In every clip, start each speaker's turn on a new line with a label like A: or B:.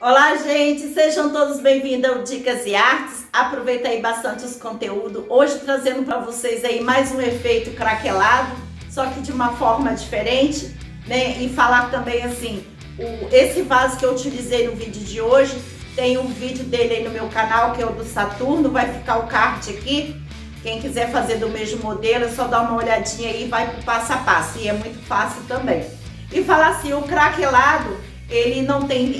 A: Olá, gente! Sejam todos bem-vindos ao Dicas e Artes. Aproveita aí bastante os conteúdos. Hoje trazendo para vocês aí mais um efeito craquelado, só que de uma forma diferente, né? E falar também assim, esse vaso que eu utilizei no vídeo de hoje, tem um vídeo dele aí no meu canal, que é o do Saturno, vai ficar o card aqui. Quem quiser fazer do mesmo modelo, é só dar uma olhadinha aí e vai pro passo a passo, e é muito fácil também. E falar assim, o craquelado, ele não tem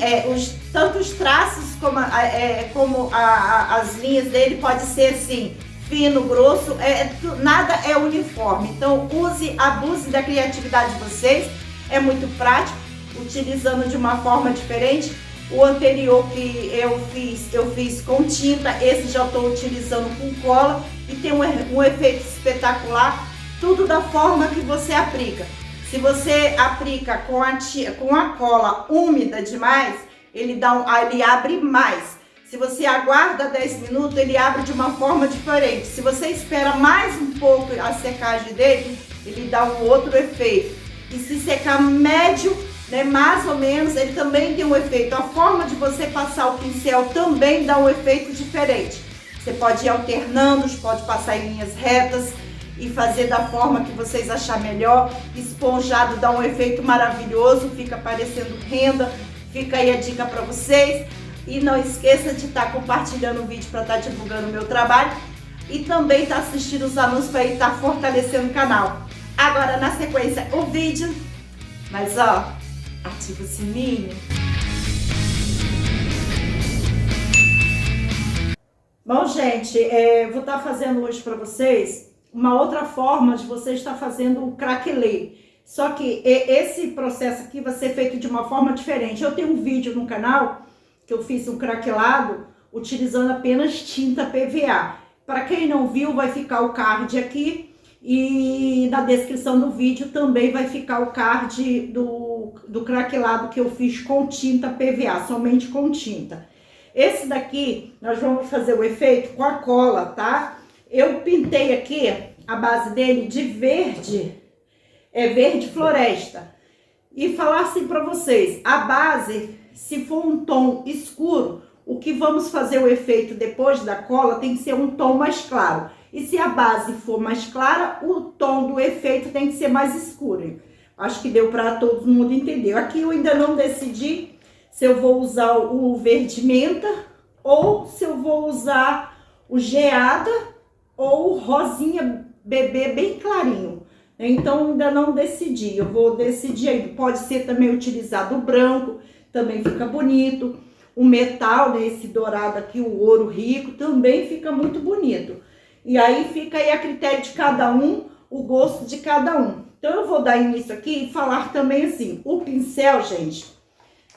A: tanto os traços como as linhas dele pode ser assim, fino, grosso, nada é uniforme. Então abuse da criatividade de vocês, é muito prático, utilizando de uma forma diferente. O anterior que eu fiz com tinta, esse já estou utilizando com cola e tem um efeito espetacular, tudo da forma que você aplica. Se você aplica com a cola úmida demais, ele abre mais. Se você aguarda 10 minutos, ele abre de uma forma diferente. Se você espera mais um pouco a secagem dele, ele dá um outro efeito. E se secar médio, né, mais ou menos, ele também tem um efeito. A forma de você passar o pincel também dá um efeito diferente. Você pode ir alternando, pode passar em linhas retas e fazer da forma que vocês acharem melhor. Esponjado dá um efeito maravilhoso, fica parecendo renda. Fica aí a dica para vocês. E não esqueça de estar compartilhando o vídeo para estar divulgando o meu trabalho. E também estar assistindo os anúncios para estar fortalecendo o canal. Agora, na sequência, o vídeo. Mas ó, ativa o sininho. Bom, gente, vou estar fazendo hoje para vocês uma outra forma de você estar fazendo o craquelê. Só que esse processo aqui vai ser feito de uma forma diferente. Eu tenho um vídeo no canal que eu fiz um craquelado utilizando apenas tinta PVA. Para quem não viu, vai ficar o card aqui e na descrição do vídeo também vai ficar o card do craquelado que eu fiz com tinta PVA, somente com tinta. Esse daqui nós vamos fazer o efeito com a cola, tá? Eu pintei aqui a base dele de verde, verde floresta. E falar assim para vocês, a base, se for um tom escuro, o que vamos fazer o efeito depois da cola tem que ser um tom mais claro. E se a base for mais clara, o tom do efeito tem que ser mais escuro. Acho que deu para todo mundo entender. Aqui eu ainda não decidi se eu vou usar o verde menta ou se eu vou usar o geada ou rosinha bebê bem clarinho. Então ainda não decidi, eu vou decidir ainda. Pode ser também utilizado o branco, também fica bonito. O metal, né, esse dourado aqui, o ouro rico, também fica muito bonito. E aí fica aí a critério de cada um, o gosto de cada um. Então eu vou dar início aqui e falar também assim, o pincel, gente,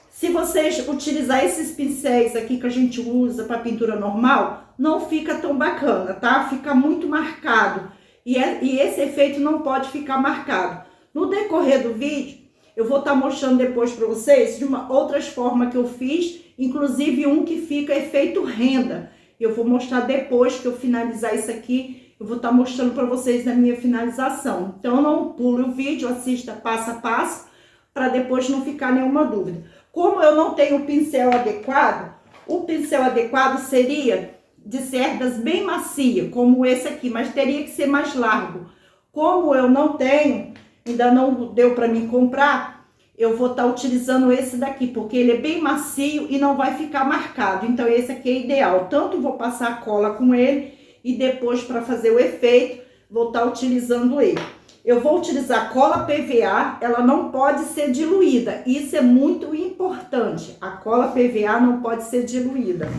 A: se vocês utilizar esses pincéis aqui que a gente usa para pintura normal, não fica tão bacana, tá? Fica muito marcado. E esse efeito não pode ficar marcado. No decorrer do vídeo, eu vou estar mostrando depois para vocês de outras formas que eu fiz, inclusive um que fica efeito renda. Eu vou mostrar depois que eu finalizar isso aqui, eu vou estar mostrando para vocês na minha finalização. Então não pule o vídeo, assista passo a passo, para depois não ficar nenhuma dúvida. Como eu não tenho o pincel adequado, o pincel adequado seria de cerdas bem macia, como esse aqui, mas teria que ser mais largo. Como eu não tenho, ainda não deu para mim comprar, eu vou estar utilizando esse daqui, porque ele é bem macio e não vai ficar marcado. Então esse aqui é ideal. Tanto vou passar a cola com ele e depois para fazer o efeito, vou estar utilizando ele. Eu vou utilizar cola PVA, ela não pode ser diluída. Isso é muito importante. A cola PVA não pode ser diluída.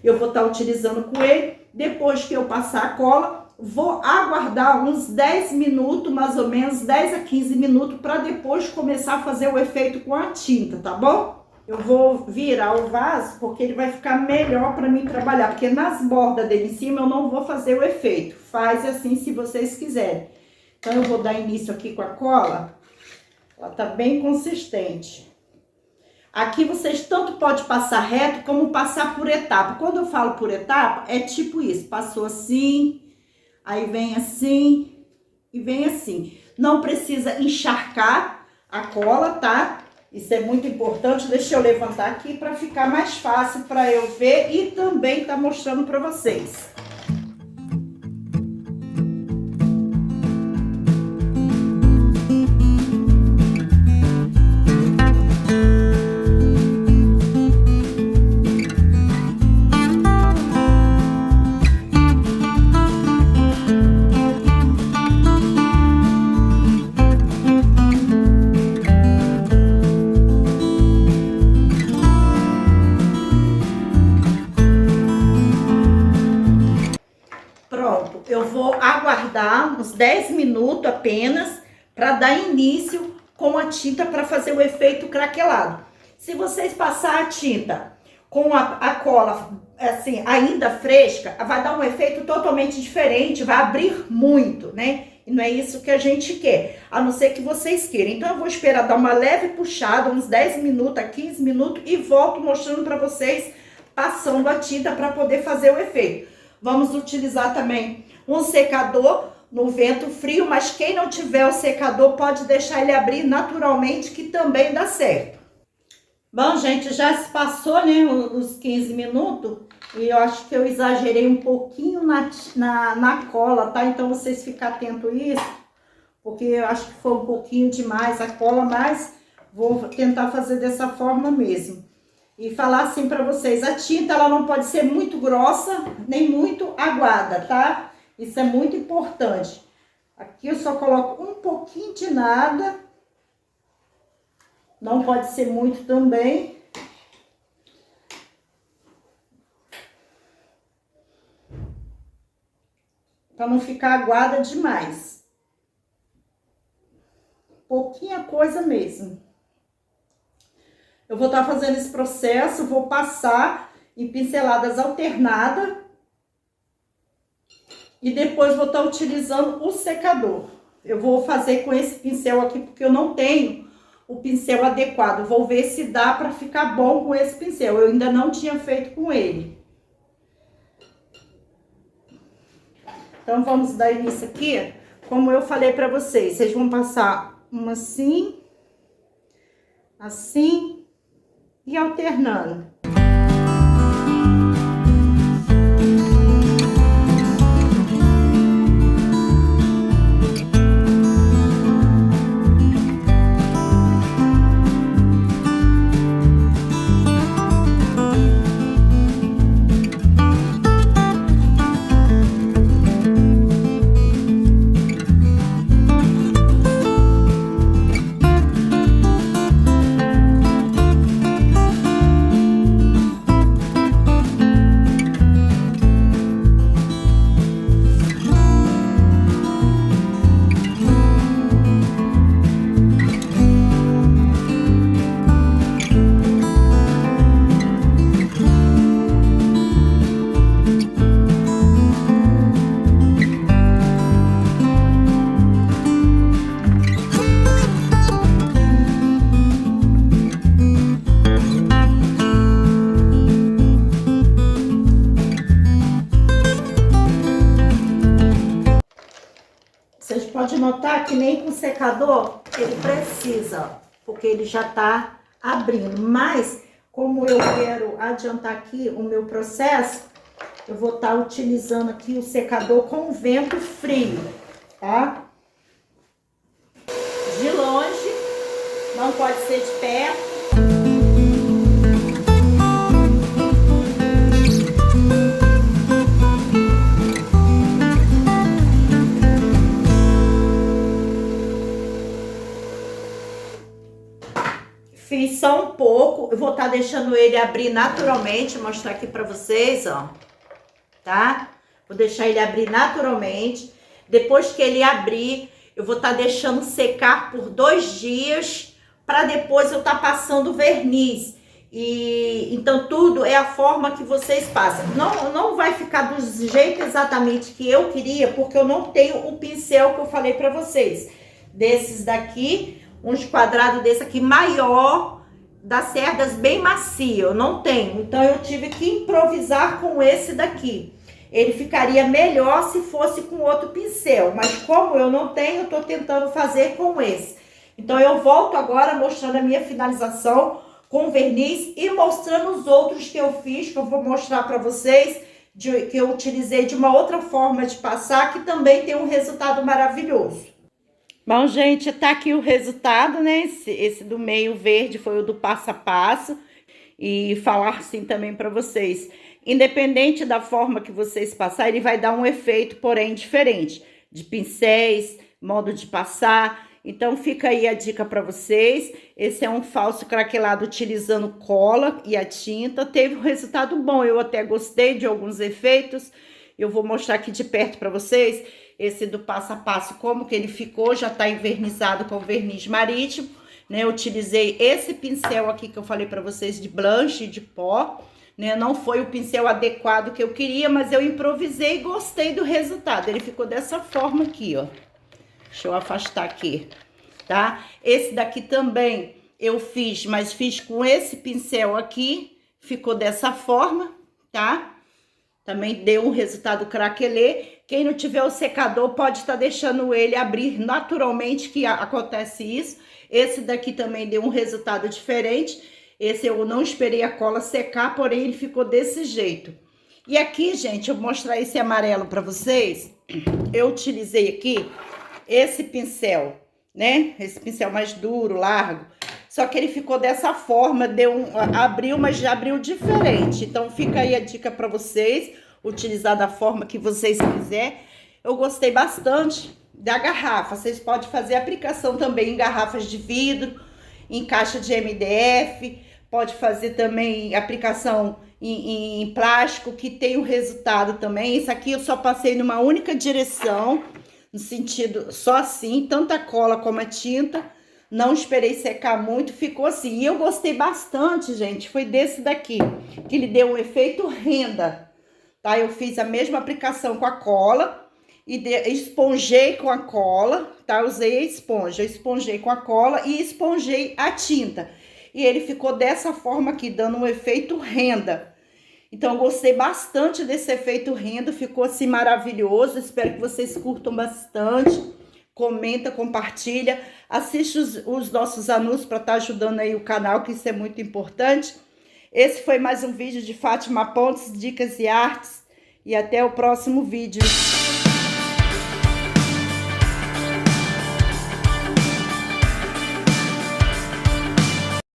A: Eu vou estar utilizando com ele. Depois que eu passar a cola, vou aguardar uns 10 minutos, mais ou menos, 10 a 15 minutos, para depois começar a fazer o efeito com a tinta, tá bom? Eu vou virar o vaso, porque ele vai ficar melhor para mim trabalhar. Porque nas bordas dele em cima eu não vou fazer o efeito. Faz assim se vocês quiserem. Então, eu vou dar início aqui com a cola. Ela tá bem consistente. Aqui vocês tanto pode passar reto como passar por etapa. Quando eu falo por etapa, é tipo isso. Passou assim, aí vem assim e vem assim. Não precisa encharcar a cola, tá? Isso é muito importante. Deixa eu levantar aqui para ficar mais fácil para eu ver e também tá mostrando para vocês. Pronto, eu vou aguardar uns 10 minutos apenas para dar início com a tinta para fazer o efeito craquelado. Se vocês passar a tinta com a cola assim ainda fresca, vai dar um efeito totalmente diferente, vai abrir muito, né? E não é isso que a gente quer, a não ser que vocês queiram. Então eu vou esperar dar uma leve puxada, uns 10 minutos a 15 minutos e volto mostrando para vocês passando a tinta para poder fazer o efeito. Vamos utilizar também um secador no vento frio, mas quem não tiver o secador pode deixar ele abrir naturalmente, que também dá certo. Bom, gente, já se passou, né, os 15 minutos e eu acho que eu exagerei um pouquinho na cola, tá? Então vocês fiquem atentos a isso, porque eu acho que foi um pouquinho demais a cola, mas vou tentar fazer dessa forma mesmo. E falar assim pra vocês, a tinta ela não pode ser muito grossa, nem muito aguada, tá? Isso é muito importante. Aqui eu só coloco um pouquinho de nada. Não pode ser muito também. Pra não ficar aguada demais. Pouquinha coisa mesmo. Eu vou estar fazendo esse processo, vou passar em pinceladas alternadas e depois vou estar utilizando o secador. Eu vou fazer com esse pincel aqui porque eu não tenho o pincel adequado. Vou ver se dá para ficar bom com esse pincel. Eu ainda não tinha feito com ele. Então vamos dar início aqui. Como eu falei para vocês, vocês vão passar uma assim, assim e alternando. Vocês podem notar que nem com o secador ele precisa, porque ele já tá abrindo. Mas, como eu quero adiantar aqui o meu processo, eu vou estar utilizando aqui o secador com vento frio, tá? De longe, não pode ser de perto. Fiz só um pouco, eu vou estar deixando ele abrir naturalmente, mostrar aqui pra vocês, ó, tá? Vou deixar ele abrir naturalmente. Depois que ele abrir, eu vou estar deixando secar por 2 dias, para depois eu estar passando verniz. E então tudo é a forma que vocês passam. Não vai ficar do jeito exatamente que eu queria, porque eu não tenho o pincel que eu falei pra vocês. Desses daqui, uns quadrados desse aqui maior, das cerdas bem macio, eu não tenho. Então eu tive que improvisar com esse daqui. Ele ficaria melhor se fosse com outro pincel, mas como eu não tenho, eu tô tentando fazer com esse. Então eu volto agora mostrando a minha finalização com verniz e mostrando os outros que eu fiz, que eu vou mostrar para vocês, que eu utilizei de uma outra forma de passar, que também tem um resultado maravilhoso. Bom, gente, tá aqui o resultado, né? Esse do meio verde foi o do passo a passo. E falar assim também para vocês, independente da forma que vocês passarem, ele vai dar um efeito, porém, diferente, de pincéis, modo de passar. Então, fica aí a dica para vocês. Esse é um falso craquelado utilizando cola e a tinta. Teve um resultado bom, eu até gostei de alguns efeitos. Eu vou mostrar aqui de perto para vocês. Esse do passo a passo, como que ele ficou, já tá envernizado com verniz marítimo, né? Eu utilizei esse pincel aqui que eu falei para vocês de blanche, de pó, né? Não foi o pincel adequado que eu queria, mas eu improvisei e gostei do resultado. Ele ficou dessa forma aqui, ó. Deixa eu afastar aqui, tá? Esse daqui também eu fiz, mas fiz com esse pincel aqui, ficou dessa forma, tá? Também deu um resultado craquelê. Quem não tiver o secador pode estar deixando ele abrir naturalmente, que acontece isso. Esse daqui também deu um resultado diferente. Esse eu não esperei a cola secar, porém ele ficou desse jeito. E aqui, gente, eu vou mostrar esse amarelo para vocês. Eu utilizei aqui esse pincel, né? Esse pincel mais duro, largo. Só que ele ficou dessa forma, abriu, mas já abriu diferente. Então fica aí a dica para vocês, utilizar da forma que vocês quiserem. Eu gostei bastante da garrafa. Vocês podem fazer aplicação também em garrafas de vidro, em caixa de MDF, pode fazer também aplicação em plástico, que tem o resultado também. Isso aqui eu só passei numa única direção, no sentido só assim, tanto a cola como a tinta. Não esperei secar muito, ficou assim. E eu gostei bastante, gente, foi desse daqui, que ele deu um efeito renda, tá? Eu fiz a mesma aplicação com a cola e esponjei com a cola, tá? Usei a esponja, esponjei com a cola e esponjei a tinta. E ele ficou dessa forma aqui, dando um efeito renda. Então, eu gostei bastante desse efeito renda, ficou assim maravilhoso. Espero que vocês curtam bastante. Comenta, compartilha, assiste os nossos anúncios para estar ajudando aí o canal, que isso é muito importante. Esse foi mais um vídeo de Fátima Pontes, Dicas e Artes. E até o próximo vídeo.